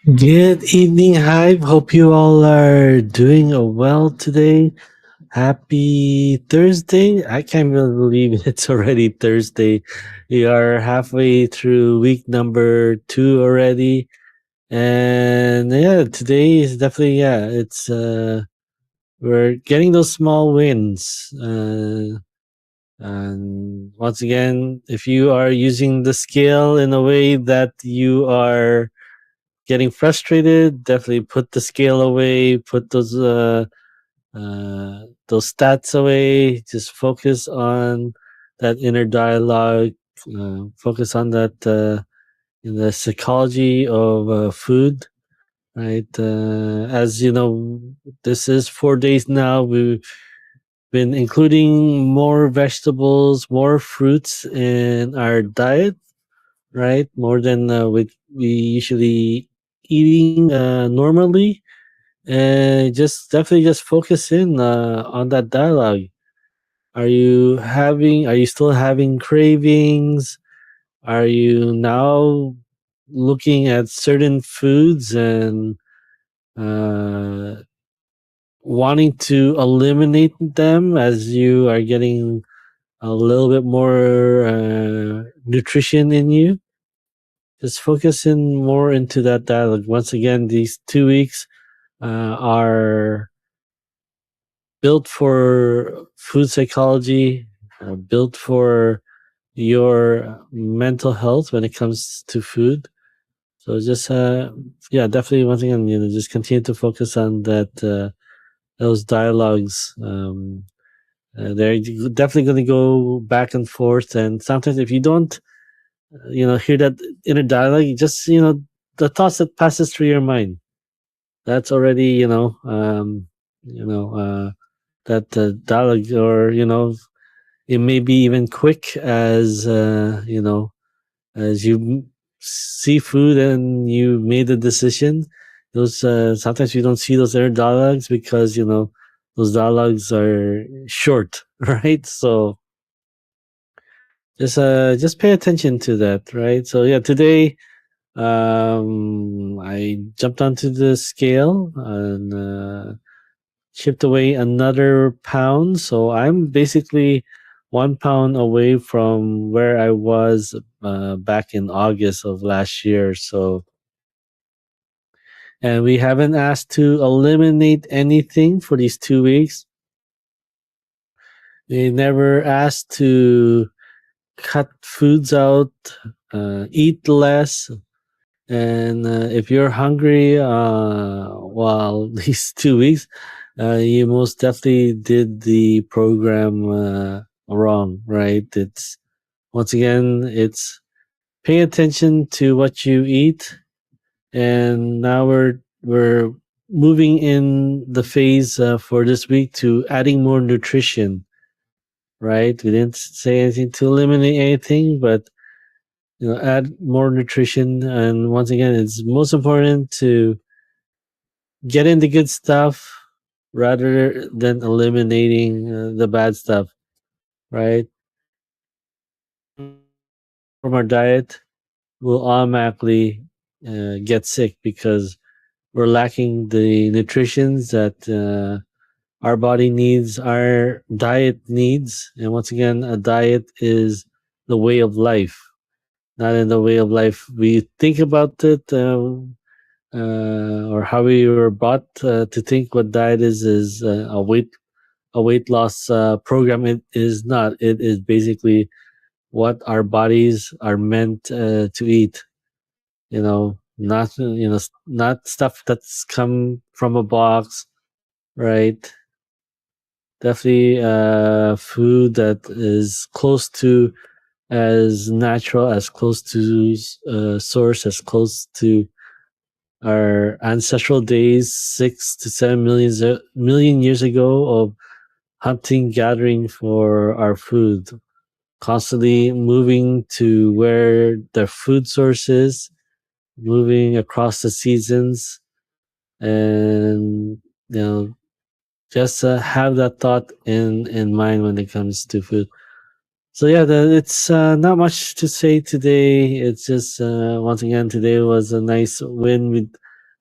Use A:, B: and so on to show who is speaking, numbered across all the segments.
A: Good evening, Hive. Hope you all are doing well today. Happy Thursday. I can't really believe it's already Thursday. We are halfway through week number 2 already. And yeah, today is definitely, we're getting those small wins. And once again, if you are using the scale in a way that you are getting frustrated, definitely put the scale away, put those stats away. Just focus on that inner dialogue. Focus on that in the psychology of food. Right, as you know, this is 4 days now. We've been including more vegetables, more fruits in our diet, right? More than we usually eating normally, and just definitely just focus in on that dialogue. Are you still having cravings? Are you now looking at certain foods and uh, wanting to eliminate them as you are getting a little bit more nutrition in you? Just focus in more into that dialogue. Once again, these 2 weeks are built for food psychology, built for your mental health when it comes to food. So just yeah, definitely once again, just continue to focus on that those dialogues. They're definitely going to go back and forth, and sometimes if you don't, hear that inner dialogue, you just the thoughts that passes through your mind. That's already you know that dialogue, or it may be even quick as as you see food and you made a decision. Those sometimes you don't see those inner dialogues because those dialogues are short, right? So just pay attention to that, right? So yeah, today I jumped onto the scale and chipped away another pound. So I'm basically 1 pound away from where I was back in August of last year. So, and we haven't asked to eliminate anything for these 2 weeks. We never asked to cut foods out, eat less. And if you're hungry while these 2 weeks, you most definitely did the program wrong, right? It's once again, it's pay attention to what you eat, and now we're moving in the phase for this week to adding more nutrition, right? We didn't say anything to eliminate anything, but add more nutrition. And once again, it's most important to get in the good stuff rather than eliminating the bad stuff, right? From our diet, we'll automatically get sick because we're lacking the nutritions that our body needs, our diet needs. And once again, a diet is the way of life, not in the way of life we think about it. Or how we were brought to think what diet is a weight loss program. It is not. It is basically what our bodies are meant to eat. Not stuff that's come from a box, right? Definitely food that is close to as natural, as close to source, as close to our ancestral days, 6 to 7 million years ago, of hunting, gathering for our food, constantly moving to where their food source is, moving across the seasons, and just have that thought in mind when it comes to food. So yeah, it's not much to say today. It's just once again, today was a nice win.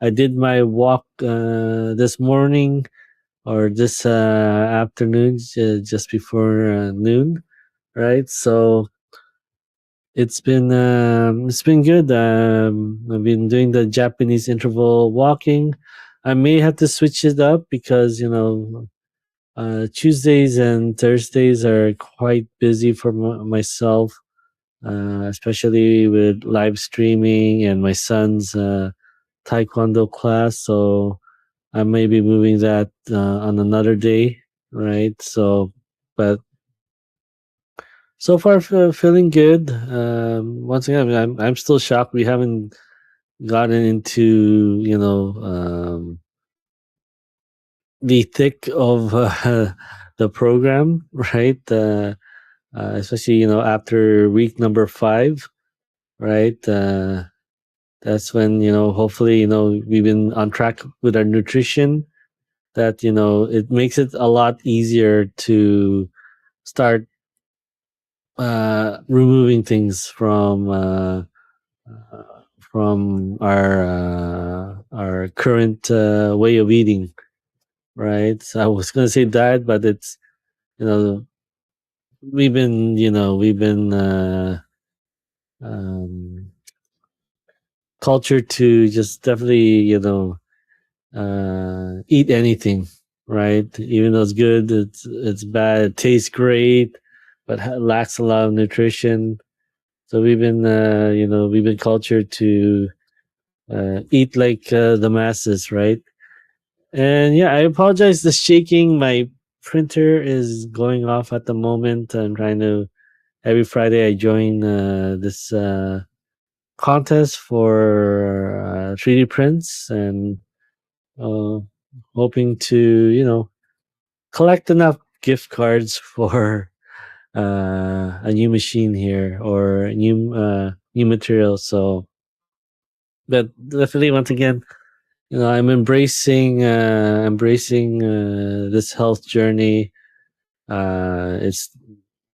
A: I did my walk this morning or this afternoon, just before noon, right? So it's been good. I've been doing the Japanese interval walking. I may have to switch it up because Tuesdays and Thursdays are quite busy for myself, especially with live streaming and my son's taekwondo class. So I may be moving that on another day, right? So, but so far feeling good. Once again, I'm still shocked we haven't gotten into the thick of the program, right? Especially after week number 5, right? That's when hopefully we've been on track with our nutrition. That it makes it a lot easier to start removing things from our current way of eating, right? So I was gonna say diet, but it's you know we've been um, cultured to just definitely eat anything, right? Even though it's good, it's bad. It tastes great, but lacks a lot of nutrition. So we've been cultured to eat like the masses, right? And yeah, I apologize. The shaking, my printer is going off at the moment. I'm trying to every Friday I join this contest for 3D prints and uh, hoping to collect enough gift cards for a new machine here or new material. So, but definitely once again, I'm embracing this health journey. It's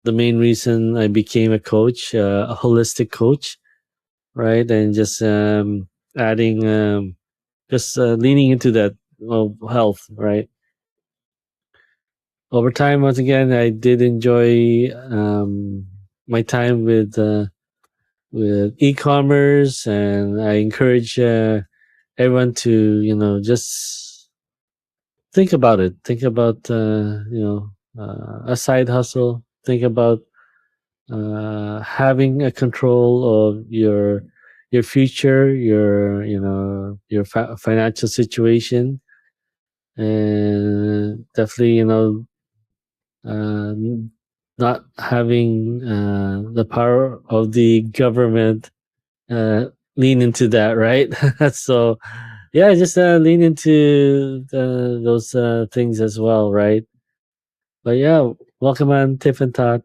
A: the main reason I became a coach, a holistic coach, right? And just adding, just leaning into that health, right? Over time, once again, I did enjoy my time with e-commerce, and I encourage everyone to just think about it. Think about a side hustle. Think about having a control of your future, your financial situation, and definitely uh, not having the power of the government uh, lean into that, right? So yeah, just lean into those things as well, right? But yeah, welcome on Tiff and Todd.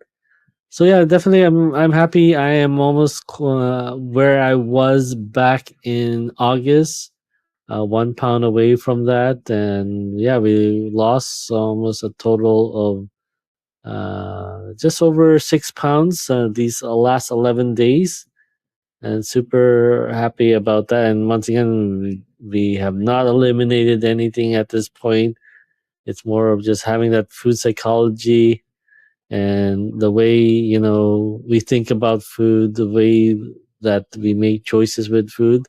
A: So yeah, definitely, I'm happy. I am almost where I was back in August, 1 pound away from that, and yeah, we lost almost a total of just over 6 pounds these last 11 days, and super happy about that. And once again, we have not eliminated anything at this point. It's more of just having that food psychology and the way we think about food, the way that we make choices with food.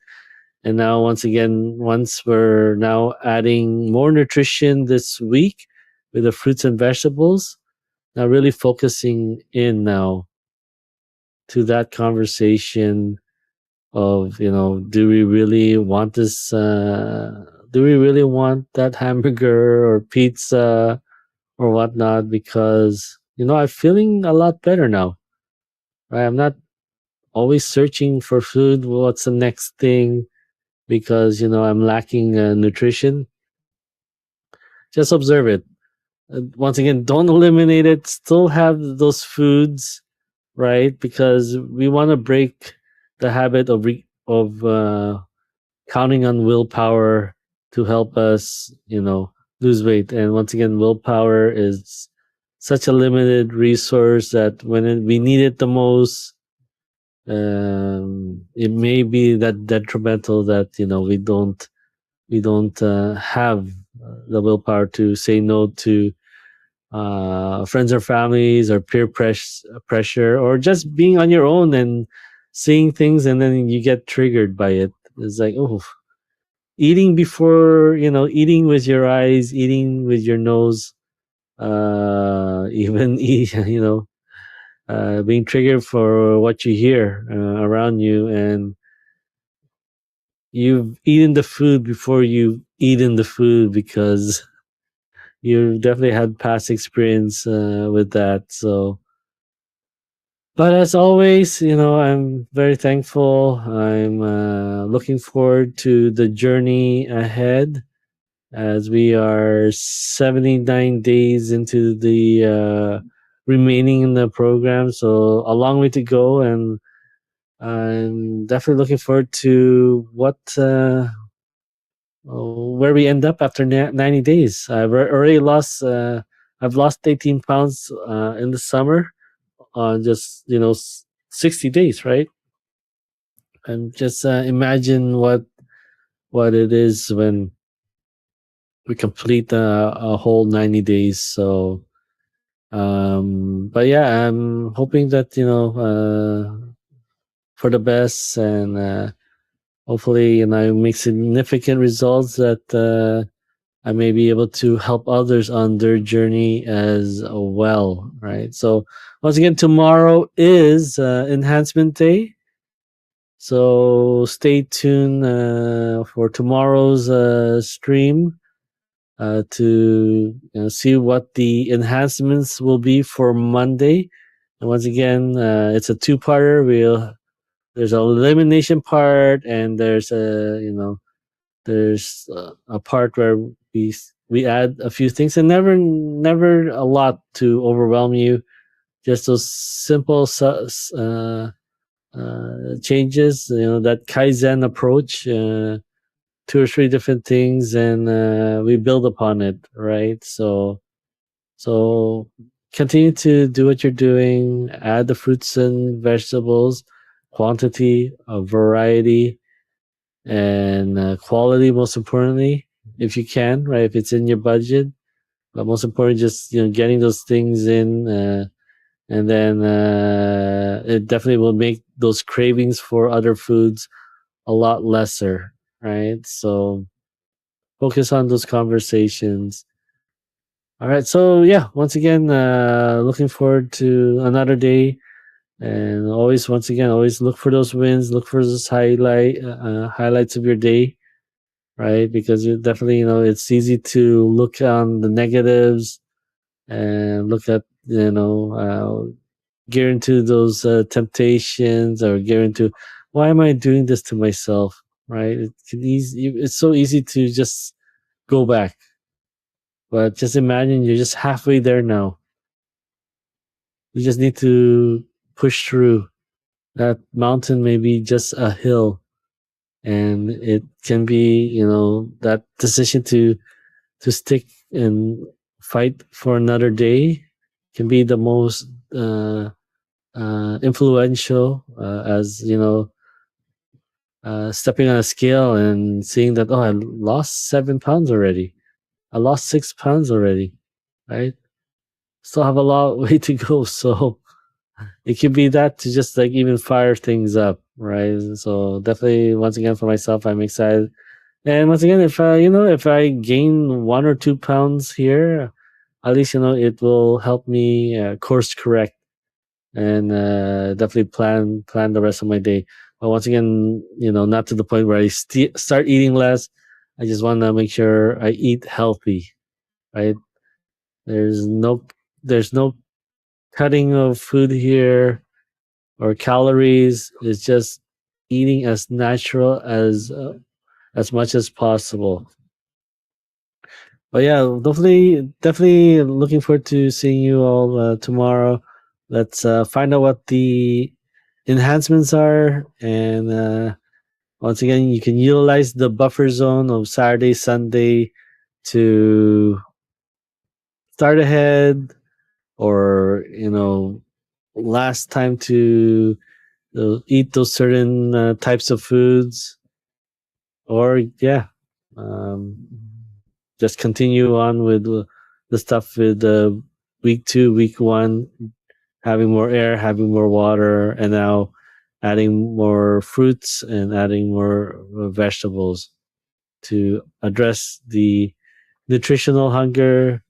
A: And now once again, once we're now adding more nutrition this week with the fruits and vegetables, now really focusing in now to that conversation of do we really want this do we really want that hamburger or pizza or whatnot, because I'm feeling a lot better now, right? I'm not always searching for food, what's the next thing, because I'm lacking nutrition. Just observe it. Once again, don't eliminate it, still have those foods, right? Because we want to break the habit of counting on willpower to help us lose weight. And once again, willpower is such a limited resource that when we need it the most, it may be that detrimental that we don't we don't have the willpower to say no to friends or families or pressure or just being on your own and seeing things and then you get triggered by it. It's like, oh, eating before, eating with your eyes, eating with your nose, even eat, being triggered for what you hear around you, and you've eaten the food before you've eaten the food because you definitely had past experience with that. So, but as always, I'm very thankful. I'm looking forward to the journey ahead as we are 79 days into the remaining in the program. So a long way to go, and I'm definitely looking forward to where we end up after 90 days. Already lost. I've lost 18 pounds in the summer on just 60 days, right? And just imagine what it is when we complete a whole 90 days. So, but yeah, I'm hoping that for the best, and hopefully make significant results that I may be able to help others on their journey as well, right? So once again, tomorrow is enhancement day. So stay tuned for tomorrow's stream to see what the enhancements will be for Monday. And once again, it's a two-parter. There's a elimination part, and there's a part where we add a few things, and never a lot to overwhelm you. Just those simple changes, that Kaizen approach, two or three different things, and we build upon it, right? So continue to do what you're doing. Add the fruits and vegetables, quantity, variety, and quality. Most importantly, if you can, right? If it's in your budget, but most important, just getting those things in. And then it definitely will make those cravings for other foods a lot lesser, right? So focus on those conversations. All right, so yeah, once again, looking forward to another day, and once again, always look for those wins, look for those highlights of your day, right? Because you definitely, it's easy to look on the negatives and look at, get into those temptations, or get into, why am I doing this to myself, right? It's so easy to just go back, but just imagine you're just halfway there now. You just need to push through. That mountain may be just a hill, and it can be, that decision to stick and fight for another day can be the most influential, as stepping on a scale and seeing that, oh, I lost 7 pounds already. I lost 6 pounds already, right? Still have a lot way to go. So it could be that to just like even fire things up, right? So definitely, once again, for myself, I'm excited. And once again, if I gain 1 or 2 pounds here, at least it will help me course correct, and definitely plan the rest of my day. But once again, not to the point where I start eating less. I just want to make sure I eat healthy, right? There's no there's no cutting of food here or calories. It's just eating as natural as much as possible. But yeah, definitely looking forward to seeing you all tomorrow. Let's find out what the enhancements are, and once again, you can utilize the buffer zone of Saturday, Sunday to start ahead, or last time to eat those certain types of foods, or yeah, Um, just continue on with the stuff with week 2, week 1, having more air, having more water, and now adding more fruits and adding more vegetables to address the nutritional hunger,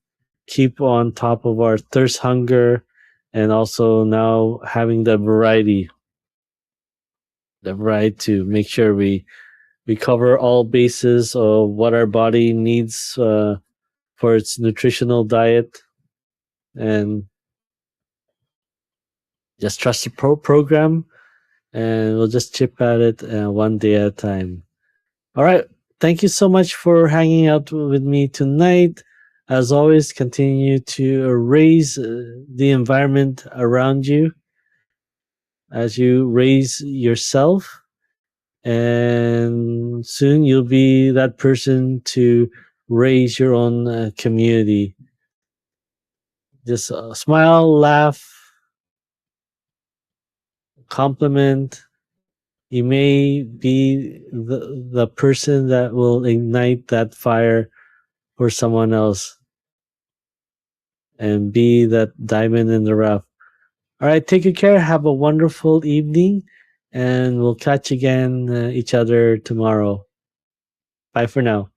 A: keep on top of our thirst hunger, and also now having the variety to make sure we cover all bases of what our body needs for its nutritional diet, and just trust the program, and we'll just chip at it one day at a time. All right. Thank you so much for hanging out with me tonight. As always, continue to raise the environment around you as you raise yourself. And soon you'll be that person to raise your own community. Just smile, laugh, compliment. You may be the person that will ignite that fire for someone else and be that diamond in the rough. All right, take good care. Have a wonderful evening, and we'll catch again each other tomorrow. Bye for now.